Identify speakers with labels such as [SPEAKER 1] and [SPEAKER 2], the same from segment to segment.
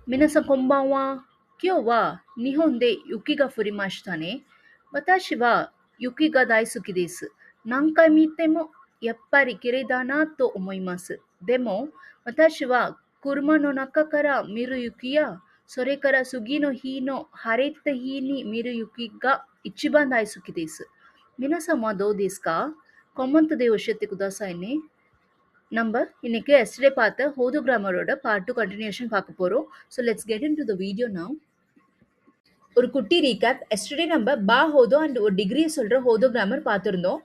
[SPEAKER 1] 皆さんこんばんは。今日は日本で雪が降りましたね。私は雪が大好きです。何回見てもやっぱり綺麗だなと思います。でも私は車の中から見る雪や、それから次の日の晴れた日に見る雪が一番大好きです。皆さんはどうですか？コメントで教えてくださいね。நம்ம இன்னைக்கு எஸ்டே பார்த்த ஹோதோ கிராமரோட part 2 continuation பார்க்க போறோம். So let's get into the video now. ஒரு குட்டி ரீகேப். எஸ்டர்டே நம்ம பா ஹோதோ அண்ட் ஒரு டிகிரி சொல்ற ஹோதோ கிராமர் பார்த்துருந்தோம்.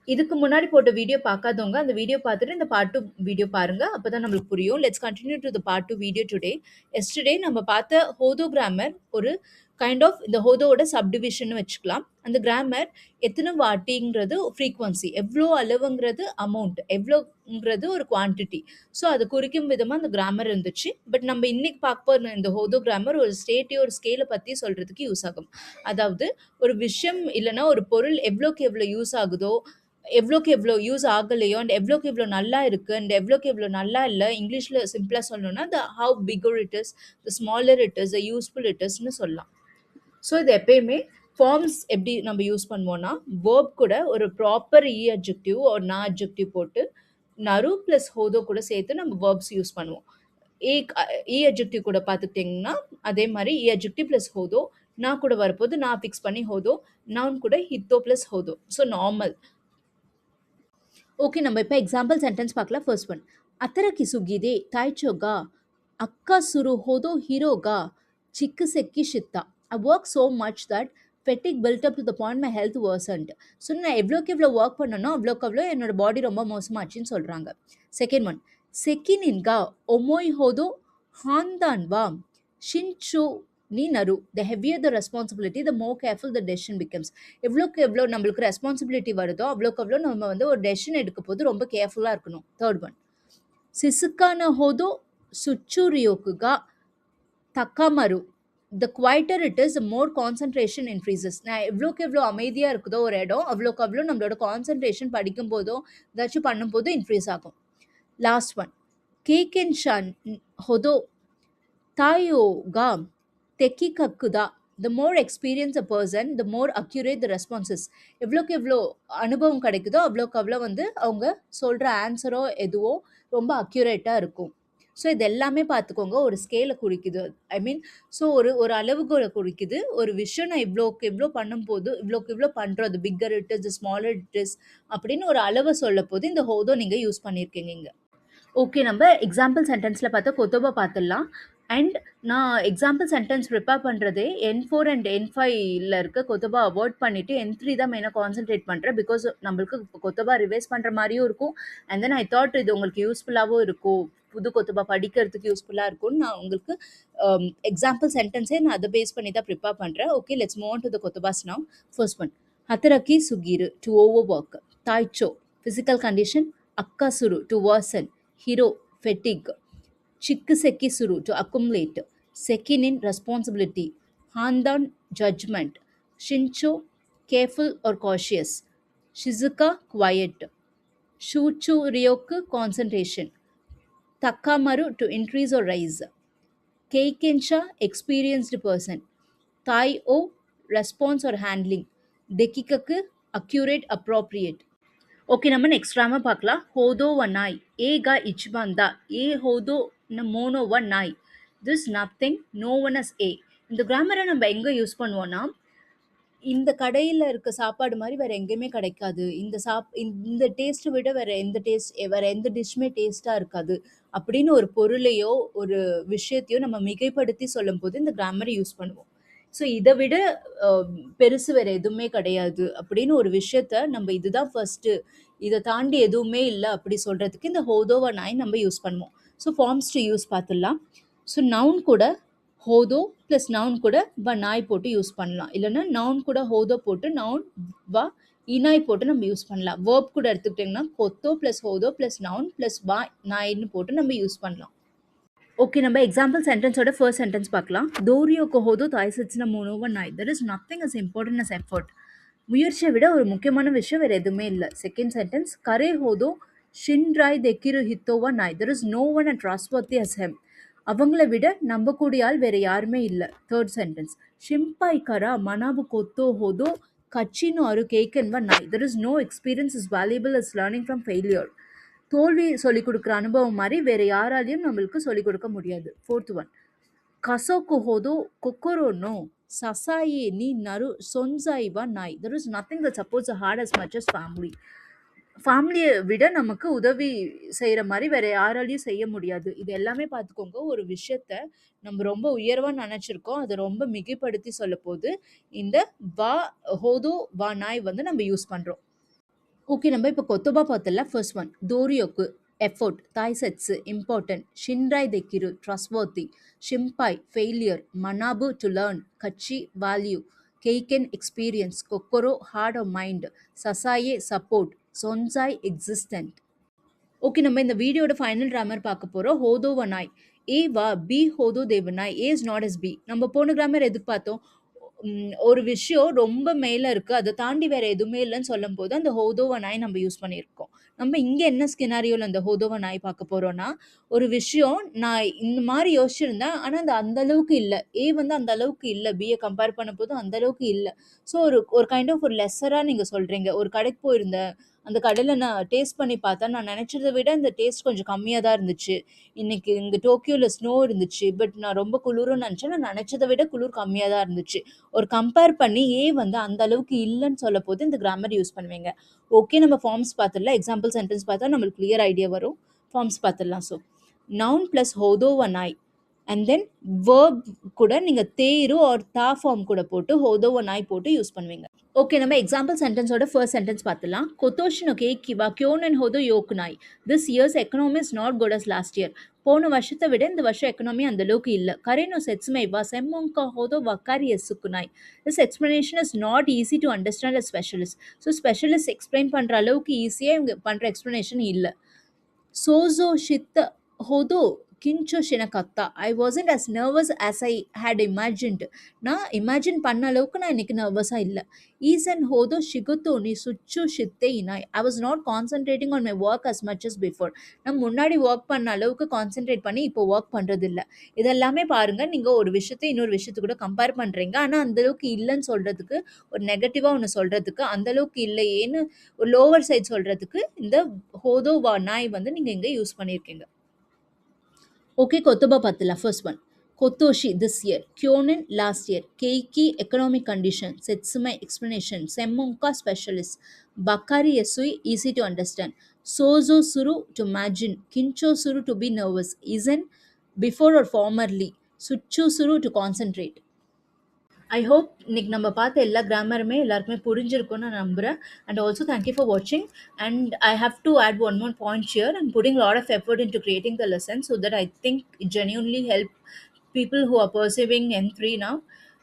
[SPEAKER 1] இதுக்கு முன்னாடி போட்ட வீடியோ பார்க்காதவங்க அந்த வீடியோ பார்த்துட்டு இந்த பார்ட் 2 வீடியோ பாருங்க. அப்பதான் நம்மளுக்கு புரியும். Let's continue to the part 2 video today. Yesterday நம்ம பார்த்த ஹோதோ கிராமர் ஒரு கைண்ட் ஆஃப் இந்த ஹோதோவோட சப்டிவிஷன் வச்சுக்கலாம். அந்த கிராமர் எத்தனை வாட்டிங்கிறது ஃப்ரீக்வன்சி, எவ்வளோ அளவுங்கிறது அமௌண்ட், எவ்வளோங்கிறது ஒரு குவான்டிட்டி. ஸோ அது குறிக்கும் விதமாக அந்த கிராமர் இருந்துச்சு. பட் நம்ம இன்னைக்கு பார்க்க போகிற இந்த ஹோதோ கிராமர் ஒரு ஸ்டேட்டையோ ஒரு ஸ்கேலை பற்றி சொல்கிறதுக்கு யூஸ் ஆகும். அதாவது ஒரு விஷயம் இல்லைன்னா ஒரு பொருள் எவ்வளோக்கு எவ்வளோ யூஸ் ஆகுதோ, எவ்வளோக்கு எவ்வளோ யூஸ் ஆகலையோ அண்ட் எவ்வளோக்கு எவ்வளோ நல்லா இருக்குது அண்ட் எவ்வளோக்கு எவ்வளோ நல்லா இல்லை, இங்கிலீஷில் சிம்பிளாக சொல்லணும்னா the how bigger it is, the smaller it is, the useful it இஸ்ன்னு சொல்லலாம். ஸோ இது எப்பயுமே ஃபார்ம்ஸ் எப்படி நம்ம யூஸ் பண்ணுவோம்னா, வேர்ப் கூட ஒரு ப்ராப்பர் இ அட்ஜெக்டிவ் ஒரு நான் அட்ஜெக்டிவ் போட்டு நரு ப்ளஸ் ஹோதோ கூட சேர்த்து நம்ம வேர்ப்ஸ் யூஸ் பண்ணுவோம். இ அட்ஜெக்டிவ் கூட பார்த்துக்கிட்டிங்கன்னா அதே மாதிரி இ அட்ஜெக்டிவ் ப்ளஸ் ஹோதோ, நான் கூட வரப்போது நான் ஃபிக்ஸ் பண்ணி ஹோதோ, நவுன் கூட ஹித்தோ ப்ளஸ் ஹோதோ. So normal. ஓகே, நம்ம இப்போ எக்ஸாம்பிள் சென்டென்ஸ் பார்க்கலாம். ஃபர்ஸ்ட் ஒன், அத்தரக்கி சுகிதே தாய்ச்சோகா அக்கா சுரு ஹோதோ ஹீரோகா சிக்கு செக்கி ஷித்தா. I work so much that fatigue built up to the point my health worsened. So நான் எவ்வளோக்கு எவ்வளோ ஒர்க் பண்ணனோ அவ்வளோக்கு அவ்வளோ என்னோட பாடி ரொம்ப மோசமாச்சுன்னு சொல்கிறாங்க. செகண்ட் ஒன், செக்கினின்கா ஒமோய் ஹோதோ ஹாந்தான் வா ஷின்சு நீ நரு. The heavier the responsibility the more careful the decision becomes. எவ்வளோக்கு எவ்வளோ நம்மளுக்கு ரெஸ்பான்சிபிலிட்டி வருதோ அவ்வளோக்கு அவ்வளோ நம்ம வந்து ஒரு டெசிஷன் எடுக்க போது ரொம்ப கேர்ஃபுல்லாக இருக்கணும். தேர்ட் ஒன், சிசுக்கான ஹோதோ சுச்சுரியோக்குகா தக்காமரு. The quieter it is more concentration increases. நான் எவ்வளோக்கு எவ்வளோ அமைதியாக இருக்குதோ ஒரு இடம் அவ்வளோக்கு அவ்வளோ நம்மளோட கான்சன்ட்ரேஷன் படிக்கும் போதோ ஏதாச்சும் பண்ணும்போது இன்க்ரீஸ் ஆகும். லாஸ்ட் ஒன், கேக்கென் ஷன் ஹொதோ தாயோகா தெக்கி கக்குதா. The more experience a person the more accurate the responses. எவ்வளோக்கு எவ்வளோ அனுபவம் கிடைக்குதோ அவ்வளோக்கு அவ்வளோ வந்து அவங்க சொல்கிற ஆன்சரோ எதுவோ ரொம்ப அக்யூரேட்டாக இருக்கும். ஸோ இது எல்லாமே பார்த்துக்கோங்க, ஒரு ஸ்கேலை குறிக்குது. ஐ மீன் ஸோ ஒரு அளவுகோலை குறிக்குது. ஒரு விஷயம் நான் இவ்வளோக்கு இவ்வளோ பண்ணும்போது இவ்வளோக்கு இவ்வளோ பண்ணுறது, bigger it is, smaller it is அப்படின்னு ஒரு அளவை சொல்ல போது இந்த ஹோதோ நீங்கள் யூஸ் பண்ணியிருக்கீங்க இங்கே. ஓகே, நம்ம எக்ஸாம்பிள் சென்டென்ஸில் பார்த்தா கொத்தோபா பார்த்துடலாம். அண்ட் நான் எக்ஸாம்பிள் சென்டென்ஸ் ப்ரிப்பேர் பண்ணுறதே N4 அண்ட் N5ல இருக்க கொத்தோபா அவாய்ட் பண்ணிவிட்டு N3 தான் மெயினாக கான்சென்ட்ரேட் பண்ணுறேன். பிகாஸ் நம்மளுக்கு கொத்தோபா ரிவைஸ் பண்ணுற மாதிரியும் இருக்கும். அண்ட் தென் ஐ தாட் இது உங்களுக்கு யூஸ்ஃபுல்லாகவும் இருக்கும், புது கொத்தோபா படிக்கிறதுக்கு யூஸ்ஃபுல்லாக இருக்கும்னு நான் உங்களுக்கு எக்ஸாம்பிள் சென்டென்ஸே நான் அதை பேஸ் பண்ணி தான் ப்ரிப்பேர் பண்ணுறேன். Okay, let's move on to the கொத்தோபாஸ் நவ். ஃபர்ஸ்ட் ஒன், ஹத்தரக்கி சுகிரு டு ஓவர் ஒர்க், தாய்ச்சோ ஃபிசிக்கல் கண்டிஷன், அக்கா சுரு to worsen, hero fatigue, chikkiseki suru to accumulate, sekinin responsibility, handan judgment, shincho careful or cautious, shizuka quiet, shuchu ryoku concentration, takamaru to increase or rise, keikensha experienced person, tai o response or handling, dekikaku accurate appropriate. Okay, நம்ம next grammar பார்க்கலாம். ஹோதோ வ நாய் ஏகா இச்பாந்தா ஏ ஹோதோ ந மோனோ வ நாய் this nothing no one as a. இந்த கிராமரை நம்ம எங்கே யூஸ் பண்ணுவோன்னா, இந்த கடையில் இருக்க சாப்பாடு மாதிரி வேறு எங்கேயுமே கிடைக்காது, இந்த டேஸ்ட்டை விட வேறு எந்த டிஷ்ஷுமே டேஸ்ட்டாக இருக்காது அப்படின்னு ஒரு பொருளையோ ஒரு விஷயத்தையோ நம்ம மிகைப்படுத்தி சொல்லும் போது இந்த கிராமரை யூஸ் பண்ணுவோம். ஸோ இதை விட பெருசு வேறு எதுவுமே கிடையாது அப்படின்னு ஒரு விஷயத்த நம்ம இதுதான் ஃபர்ஸ்ட்டு, இதை தாண்டி எதுவுமே இல்லை அப்படி சொல்கிறதுக்கு இந்த ஹோதோவா நாய் நம்ம யூஸ் பண்ணுவோம். ஸோ ஃபார்ம்ஸ் டு யூஸ் பார்த்துடலாம். ஸோ நவுன் கூட ஹோதோ ப்ளஸ் நவுன் கூட வ நாய் போட்டு யூஸ் பண்ணலாம். இல்லைன்னா நவுன் கூட ஹோதோ போட்டு நவுன் வா இனாய் போட்டு நம்ம யூஸ் பண்ணலாம். வேர்ப் கூட எடுத்துக்கிட்டிங்கன்னா கொத்தோ ப்ளஸ் ஹோதோ ப்ளஸ் நவுன் ப்ளஸ் வா நாயின்னு போட்டு நம்ம யூஸ் பண்ணலாம். ஓகே, நம்ம எக்ஸாம்பிள் சென்டென்ஸோட ஃபர்ஸ்ட் சென்டென்ஸ் பார்க்கலாம். தோரியோ ஹோதோ தாய் சச்சின மூணோவ நாய் there is nothing is important as effort. முயற்சியை விட ஒரு முக்கியமான விஷயம் வேறு எதுவுமே இல்லை. செகண்ட் சென்டென்ஸ், கரே ஹோதோ ஷின்ராய் தெக்கிரு ஹித்தோவா நாய் there is no one and trustworthy as him. அவங்கள விட நம்பக்கூடிய ஆள் வேற யாருமே இல்ல. Third sentence. ಶಿಂಪಾಯಿ ಕರ ಮನಬು ಕೊತ್ತೋ ಹೋದೋ ಕಚ್ಚಿನೋ ಅರು ಕೇಕನ್ವ ನಾய். There is no experience as valuable as learning from failure. தோல்வி சொல்லிக் கொடுக்குற அனுபவம் மாதிரி வேற யாராலையும் நம்மளுக்கு சொல்லிக் கொடுக்க முடியாது. Fourth one. கசோக்கு ஹோதோ கொக்கோரோ நோ சசாயே நீ நரு சொன்சாய்வா நாய். There is nothing that supports a heart as much as family. ஃபேமிலியை விட நமக்கு உதவி செய்கிற மாதிரி வேற யாராலையும் செய்ய முடியாது. இது எல்லாமே பார்த்துக்கோங்க. ஒரு விஷயத்த நம்ம ரொம்ப உயர்வா நினைச்சிருக்கோம், அதை ரொம்ப மிகைப்படுத்தி சொல்ல போது இந்த வா ஹோதோ வா நாய் வந்து நம்ம யூஸ் பண்றோம். ஓகே, நம்ம இப்போ கொத்தபா பார்த்தல. ஃபர்ஸ்ட் ஒன் தோரியோக்கு எஃபோர்ட், தாய்செட்ஸு இம்பார்ட்டன்ட், ஷின்ராய் தெக்கிரு ட்ரஸ்ட்வர்த்தி, ஷிம்பாய் ஃபெயிலியர், மனாபு டு லேர்ன், கச்சி வேல்யூ, கெய்கென் எக்ஸ்பீரியன்ஸ், கொக்கொரோ ஹார்ட் ஆஃப் மைண்ட், சசாயே சப்போர்ட், சொன்சாய் எக்ஸிஸ்டன்ட். ஓகே, நம்ம இந்த வீடியோட ஃபைனல் கிராமர் பார்க்க போகிறோம். ஹோதோ வனாய். ஏ வா பி ஹோதோ தேவனாய். ஏ இஸ் நாட் எஸ் பி. நம்ம போன கிராமர் எதுக்கு பார்த்தோம்? ஒரு விஷயம் ரொம்ப மேலே இருக்குது, அதை தாண்டி வேறு எதுவுமே இல்லைன்னு சொல்லும் போது அந்த ஹோதோவ நாய் நம்ம யூஸ் பண்ணியிருக்கோம். நம்ம இங்கே என்ன ஸ்கினாரியோவில் அந்த ஹோதோவ நாய் பார்க்க போகிறோன்னா, ஒரு விஷயம் நான் இந்த மாதிரி யோசிச்சிருந்தேன், ஆனால் அது அந்த அளவுக்கு இல்லை. ஏ வந்து அந்த அளவுக்கு இல்லை, பியை கம்பேர் பண்ண போதும் அந்த அளவுக்கு இல்லை. ஸோ ஒரு ஒரு கைண்ட் ஆஃப் ஒரு லெஸராக நீங்கள் சொல்கிறீங்க. ஒரு கடைக்கு போயிருந்தேன், அந்த கடையில் நான் டேஸ்ட் பண்ணி பார்த்தேன், நான் நினச்சதை விட இந்த டேஸ்ட் கொஞ்சம் கம்மியாக தான் இருந்துச்சு. இன்னைக்கு இங்கே டோக்கியோவில் ஸ்னோ இருந்துச்சு, பட் நான் ரொம்ப குளிரும்னு நினச்சேன், நான் நினச்சதை விட குளிர் கம்மியாக தான் இருந்துச்சு. ஒரு கம்பேர் பண்ணி ஏ வந்து அந்த அளவுக்கு இல்லைன்னு சொல்ல போது இந்த கிராமர் யூஸ் பண்ணுவீங்க. ஓகே, நம்ம ஃபார்ம்ஸ் பார்த்துடலாம். எக்ஸாம்பிள் சென்டென்ஸ் பார்த்தா நம்மளுக்கு கிளியர் ஐடியா வரும். ஃபார்ம்ஸ் பார்த்துடலாம். ஸோ நவுன் ப்ளஸ் ஹோதோ நாய் அண்ட் தென் வேர்ப் கூட நீங்கள் தேரு ஆர் தா ஃபார்ம் கூட போட்டு ஹோதோ நாய் போட்டு யூஸ் பண்ணுவீங்க. ஓகே, நம்ம எக்ஸாம்பிள் சென்டென்ஸோட ஃபர்ஸ்ட் சென்டென்ஸ் பார்த்துலாம். கொத்தோஷினோ கேக்கிவா கியோனன் ஹோதோ யோக்கு நாய். This year's economy is not good as last year. போன வருஷத்தை விட இந்த வருஷம் எக்கனாமி அந்த அளவுக்கு இல்லை. கரேனோ செட்ஸ்மை வா செம்மோங்கா ஹோதோ வக்காரி எஸ்ஸுக்கு நாய். This explanation is not easy to understand a specialist. So specialist explain பண்ணுற அளவுக்கு ஈஸியாக இவங்க பண்ணுற எக்ஸ்பிளனேஷன் இல்லை. சோசோ ஷித்த ஹோதோ கின்ச்சோ ஷினகத்தா. I wasn't as nervous as I had imagined. நான் இமேஜின் பண்ண அளவுக்கு நான் இன்னைக்கு நர்வஸாக இல்லை. ஈசன் ஹோதோ ஷிகுத்தோ நீ சுச்சு ஷித்தே இனாய். I was not concentrating on my work as much as before. நான் முன்னாடி ஒர்க் பண்ண அளவுக்கு கான்சென்ட்ரேட் பண்ணி இப்போ ஒர்க் பண்ணுறது இல்லை. இதெல்லாமே பாருங்கள், நீங்கள் ஒரு விஷயத்தை இன்னொரு விஷயத்து கூட கம்பேர் பண்ணுறீங்க, ஆனால் அந்தளவுக்கு இல்லைன்னு சொல்கிறதுக்கு, ஒரு நெகட்டிவாக ஒன்று சொல்கிறதுக்கு, அந்தளவுக்கு இல்லையேன்னு ஒரு லோவர் சைட் சொல்கிறதுக்கு இந்த ஹோதோ வா நாய் வந்து நீங்கள் இங்கே யூஸ் பண்ணியிருக்கீங்க. ஓகே, கொத்தபா பார்த்தலாம். ஃபர்ஸ்ட் ஒன் கொத்தோஷி திஸ் இயர், கியோனன் லாஸ்ட் இயர், கெய்கி எக்கனாமிக் கண்டிஷன், செட்சுமை எக்ஸ்பிளனேஷன், செம்மோங்கா ஸ்பெஷலிஸ்ட், பக்காரி எஸ்ஸுய் ஈஸி டு அண்டர்ஸ்டாண்ட், சோசோ சுரு டு இமேஜின், கின்ச்சோ சுரு டு பி நர்வஸ், இசன் பிஃபோர் ஆர் ஃபார்மர்லி, சுச்சு சுரு டு கான்சென்ட்ரேட். ஐ ஹோப் இன்னைக்கு நம்ம பார்த்த எல்லா கிராமருமே எல்லாருக்குமே புரிஞ்சிருக்கும்னு நான் நம்புகிறேன். அண்ட் ஆல்சோ தேங்க்யூ ஃபார் வாட்சிங். And I have to add one more point here. I'm putting a lot of effort into creating the lesson so that I think it genuinely help people who are pursuing N3 now.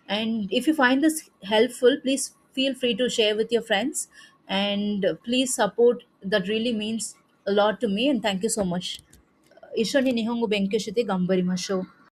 [SPEAKER 1] And if you find this helpful, please feel free to share with your friends. And please support. That really means a lot to me. And thank you so much. 一緒に日本語勉強して頑張りましょう。